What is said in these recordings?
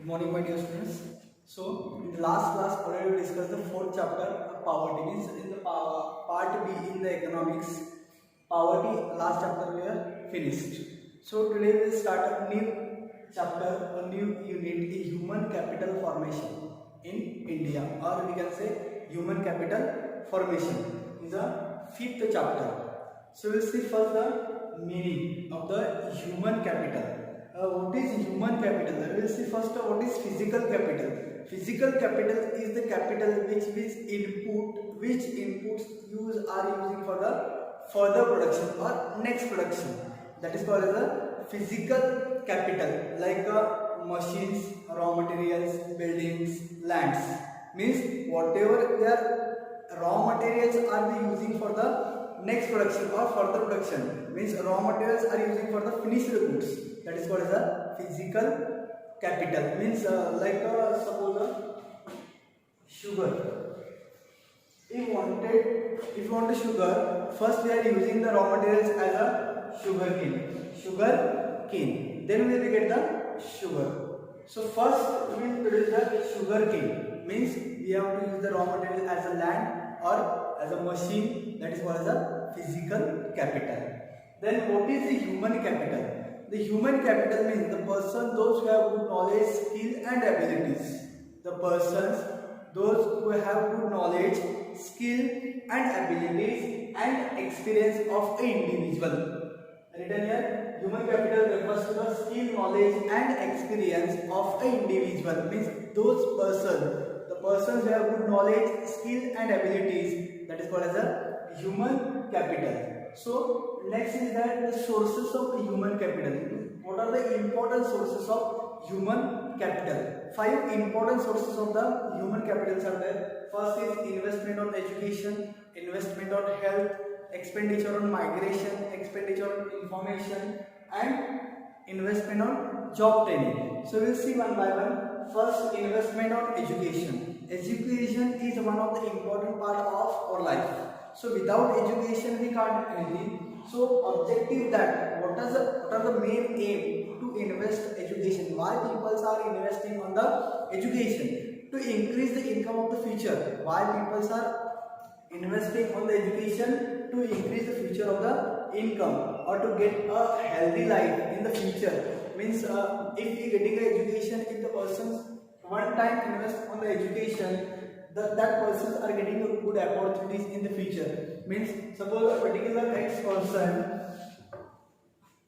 Good morning, my dear students. So, in the last class, already we discussed the fourth chapter of poverty. Means in the part B in the economics, poverty last chapter we are finished. So today we will start a new chapter, a new unit, the human capital formation in India, or we can say human capital formation is the fifth chapter. So we will see first the meaning of the human capital. What is human capital? We will see first what is physical capital. Physical capital is the capital which inputs are using for the further production or next production. That is called as the physical capital, like machines, raw materials, buildings, lands. Means whatever their raw materials are they using for the next production or further production. Means raw materials are using for the finished goods. That is called as a physical capital. Means suppose sugar. If you want sugar, first we are using the raw materials as a sugar cane. Then we will get the sugar. So first we will produce the sugar cane. Means we have to use the raw material as a land or as a machine. That is called as a physical capital. Then what is the human capital? The human capital means the person, those who have good knowledge, skill and abilities. The persons, those who have good knowledge, skill and abilities and experience of an individual. Written here, human capital refers to the skill, knowledge and experience of an individual. Means those persons, the persons who have good knowledge, skill and abilities, that is called as a human capital. So next is that the sources of human capital. What are the important sources of human capital? 5 important sources of the human capitals are there. First is investment on education, investment on health, expenditure on migration, expenditure on information and investment on job training. So we will see one by one. First, investment on education. Education is one of the important part of our life. So without education we can't do anything. So objective that what are the main aim to invest education? Why people are investing on the education? To increase the income of the future. Why people are investing on the education? To increase the future of the income or to get a healthy life in the future. Means if we getting an education, if the persons one time invest on the education, that persons are getting a good opportunities in the future. Means suppose a particular X person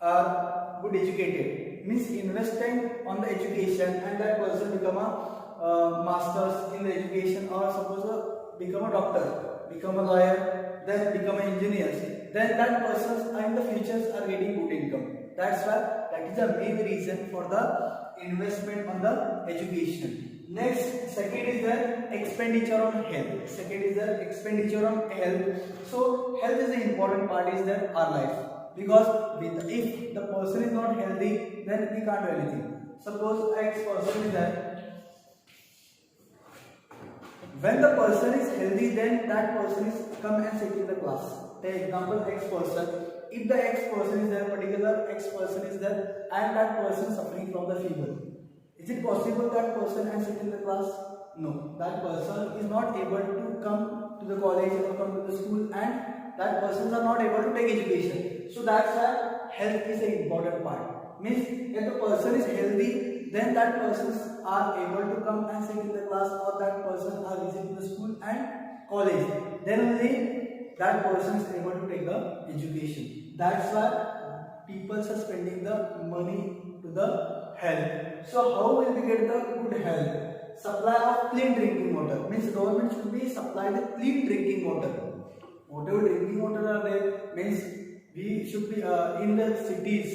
are good educated, means investing on the education and that person become a masters in the education, or suppose become a doctor, become a lawyer, then become an engineer, then that persons in the futures are getting good income. That's why that is the main reason for the investment on the education. Next, second is the expenditure on health. Second is the expenditure on health. So health is the important part is that our life, because if the person is not healthy, then we can't do anything. Suppose X person is there. When the person is healthy, then that person is come and sit in the class. Take example X person. If the X person is there, particular X person is there, and that person suffering from the fever, is it possible that person and sit in the class? No, that person is not able to come to the college or come to the school, and that persons are not able to take education. So that's why health is an important part. Means if the person is healthy, then that persons are able to come and sit in the class, or that person are visiting the school and college. Then only that person is able to take the education. That's why people are spending the money to the health. So how will we get the good health? Supply of clean drinking water. Means government should be supplying the clean drinking water. Whatever drinking water are there, means we should be in the cities,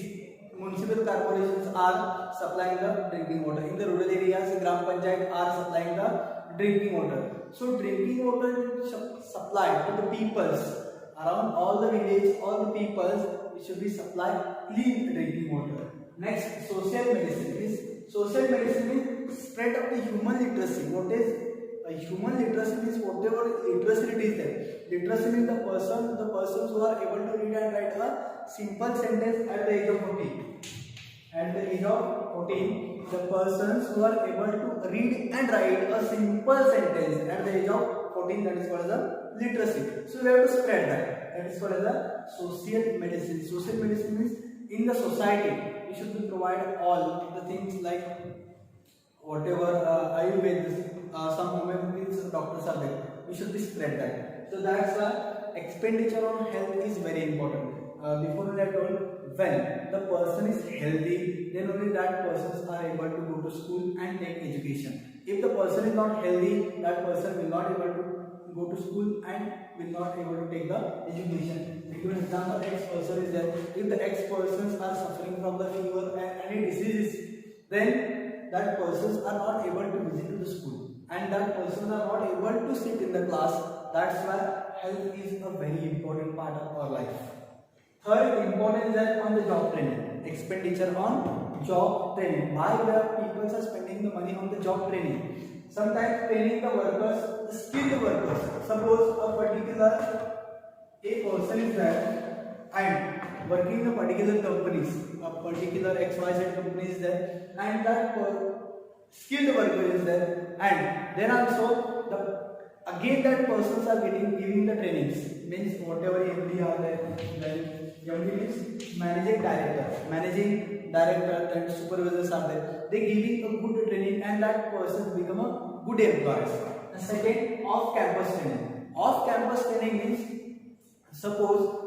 municipal corporations are supplying the drinking water. In the rural areas, Gram Panchayat are supplying the drinking water. So drinking water supplied to the peoples around all the villages, all the peoples, it should be supplied clean drinking water. Next, social medicine. Social medicine means spread of the human literacy. What is a human literacy? Means whatever literacy it is there. Literacy means the persons who are able to read and write a simple sentence at the age of 14. At the age of 14, the persons who are able to read and write a simple sentence at the age of 14, that is called as a literacy. So we have to spread that. That is called as a social medicine. Social medicine means in the society we should be provide all the things like whatever Ayurveda, some homeopathic doctors are there. We should be spread that. So that's why expenditure on health is very important. Before I told, when the person is healthy, then only that persons are able to go to school and take education. If the person is not healthy, that person will not able to go to school and will not able to take the education. If an example, X person is there. If the X persons are suffering from the fever and any diseases, then that persons are not able to visit to the school, and that persons are not able to sit in the class. That's why health is a very important part of our life. Third important is that on the job training, expenditure on job training. Why people are spending the money on the job training? Sometimes training the workers, the skilled workers. Suppose a particular person is there and working in a particular companies, a particular XYZ company is there, and that skilled worker is there, and then also again that persons are giving the trainings, means whatever MD are there, then MD means managing director and supervisors are there, they giving a good training and that person become a good employees. And second, off campus training. Off campus training means suppose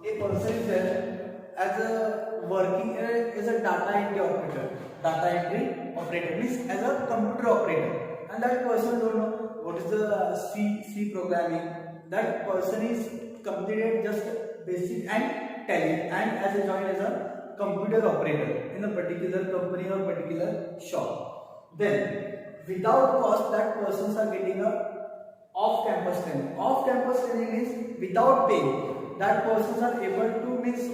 a person is there as a working as a data entry operator. Data entry operator means as a computer operator, and that person don't know what is the C programming. That person is completed just basic and tally, and as a joined as a computer operator in a particular company or particular shop. Then without cost, that persons are getting a off-campus training. Off-campus training means without paying. That persons are able to means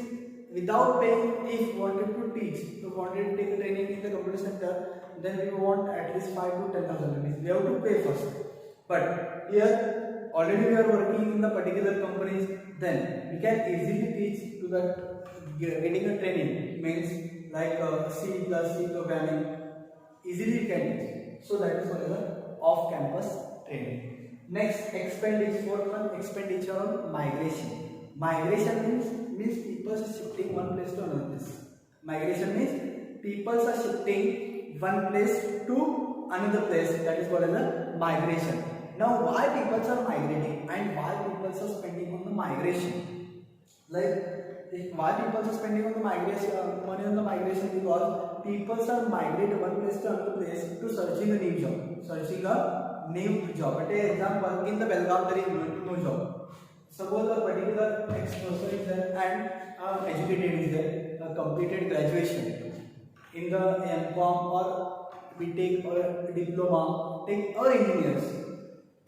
without paying. If wanted to teach, if wanted to take a training in the computer center, then we want at least 5 to 10,000 rupees. We have to pay first. But here already we are working in the particular companies, then we can easily teach to that getting a training means like C plus C programming. Easily we can teach. So that is what is the off-campus training. Next, expenditure on migration. Migration means people are shifting one place to another place. Migration means people are shifting one place to another place. That is called as a migration. Now, why people are migrating and why people are spending on the migration? Like, why people are spending on the migration, money on the migration? Because people are migrating one place to another place to searching a new job. Searching a new job. At example, work in the Belgaum, there is no job. Suppose a particular person is there and educated is there, completed graduation in the MCOM or BTech or diploma, take or engineers.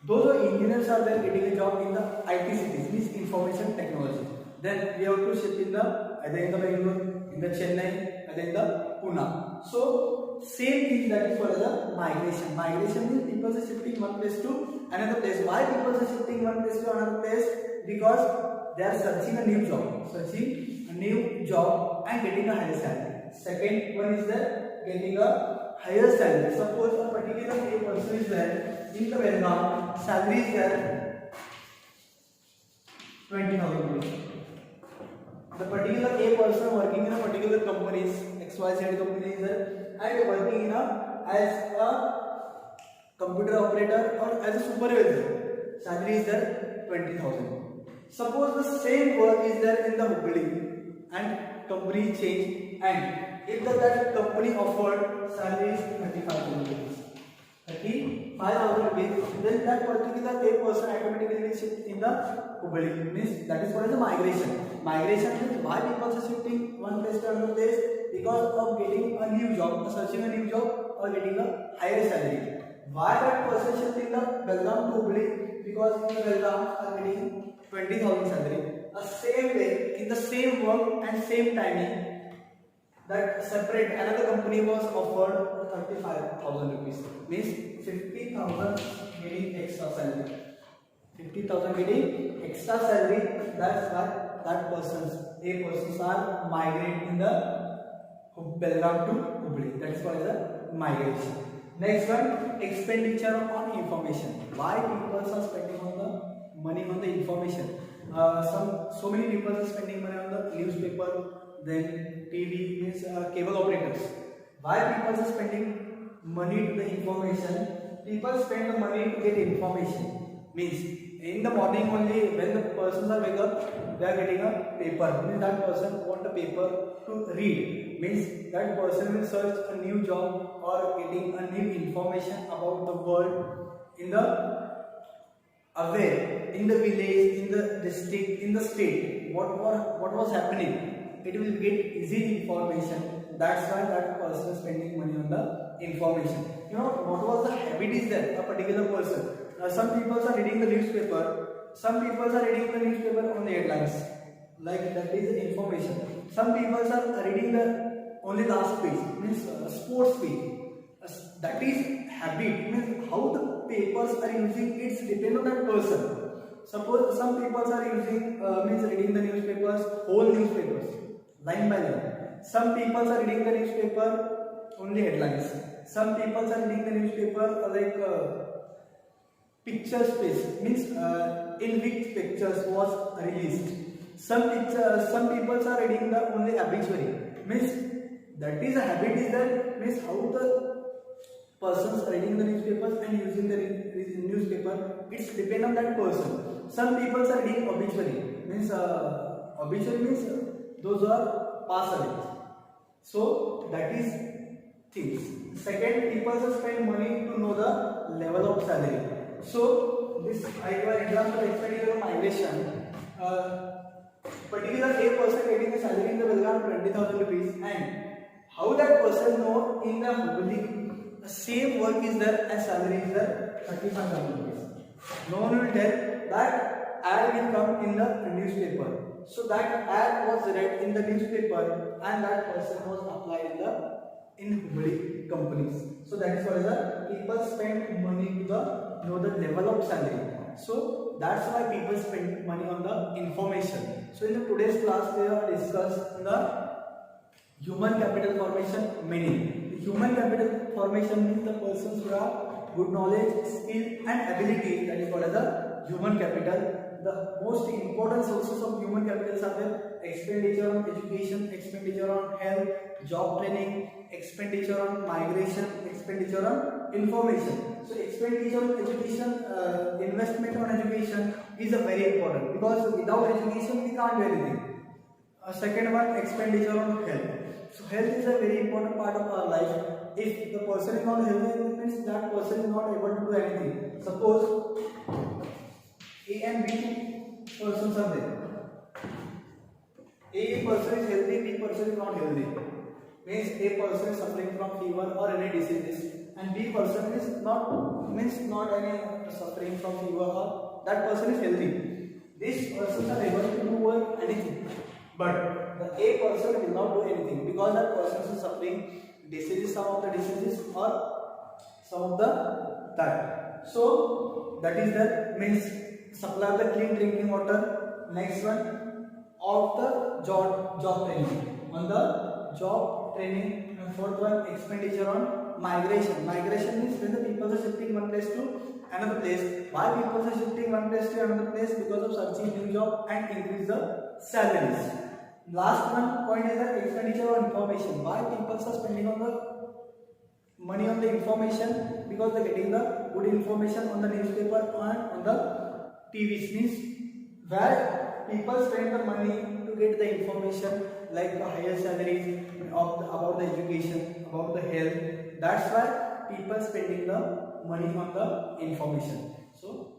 Those engineers are there getting a job in the IT cities, means information technology. Then we have to shift in the either in the Bangalore, in the Chennai, either in the Pune. So same thing, that is called as migration. Migration means people are shifting one place to another place. Why people are shifting one place to another place? Because they are searching a new job, and getting a higher salary. Second one is that getting a higher salary. Suppose a particular person is there in the Belgaum, salary is there 20,000 rupees. The particular A person working in a particular companies, XYZ company is there, and working in as a computer operator or as a supervisor. Salary is there 20,000. Suppose the same work is there in the Hubli and company change, and if that company offered salary is 35,000 rupees, 35,000 rupees, then that particular A person automatically will shift in the Hubli. Means that is called as a migration. Migration means why people are shifting one place to another place? Because of getting a new job, searching a new job, or getting a higher salary. Why that person shifting the Belgaum to Hubli? Because in the Belgaum are getting 20,000 salary. The same way, in the same work and same timing, that separate another company was offered 35,000 rupees. Means 50,000 getting extra salary. 50,000 getting extra salary. That's why that persons, A persons are migrating in the Belgaum to Hubli. That is called as a migration. Next one, expenditure on information. Why people are spending on the money on the information? So many people are spending money on the newspaper, then TV, means cable operators. Why people are spending money to the information? People spend the money to get information. Means in the morning only, when the persons are wake up, they are getting a paper. Means that person want a paper to read. Means that person will search a new job or getting a new information about the world in the aware, in the village, in the district, in the state. What was happening? It will get easy information. That's why that person is spending money on the information. You know what was the habit is there? A particular person. Some people are reading the newspaper. Some people are reading the newspaper on the headlines. Like that is the information. Some people are reading the only last page, means sports page. That is habit. Means how the papers are using. It's depend on that person. Suppose some people are using means reading the newspapers, whole newspapers, line by line. Some people are reading the newspaper only headlines. Some people are reading the newspaper like pictures space, means in which pictures was released. Some people are reading the only obituary, means that is a habit is that, means how the persons are reading the newspapers and using the newspaper, it's depend on that person. Some people are reading obituary, means obituary means those who are passed away. So that is things. Second, people are spend money to know the level of salary. So this I give an example, expenditure on migration. Particular a person getting a salary in the Belgaum 20,000 rupees, and how that person know in the Hubli the same work is there and salary is there 35,000 rupees. No one will tell that ad will come in the newspaper. So that ad was read in the newspaper and that person was applied in Hubli companies. So that is why the people spend money to know the level of salary. So that's why people spend money on the information. So in the today's class we have discussed the human capital formation meaning. The human capital formation means the persons who have good knowledge, skill and ability, that is called as the human capital. The most important sources of human capital are the expenditure on education, expenditure on health, job training, expenditure on migration, expenditure on information. So expenditure on education, investment on education is a very important, because without education we can't do anything. Second one, expenditure on health. So health is a very important part of our life. If the person is not healthy, it means that person is not able to do anything. Suppose A and B persons are there. A person is healthy, B person is not healthy. Means A person is suffering from fever or any diseases, and B person is not, means not any suffering from fever, or that person is healthy. These persons are able to do anything, but the A person will not do anything because that person is suffering diseases, some of the diseases or some of the that. So that is the means supply the clean drinking water. Next one, of the job training, on the job training. And fourth one, expenditure on migration. Migration means when the people are shifting one place to another place. Why people are shifting one place to another place? Because of searching new job and increase the salaries. Last one point is that expenditure on information. Why people are spending on the money on the information? Because they are getting the good information on the newspaper and on the TV. Means where people spend the money to get the information like the higher salaries, about the education, about the health. That's why people spending the money on the information. So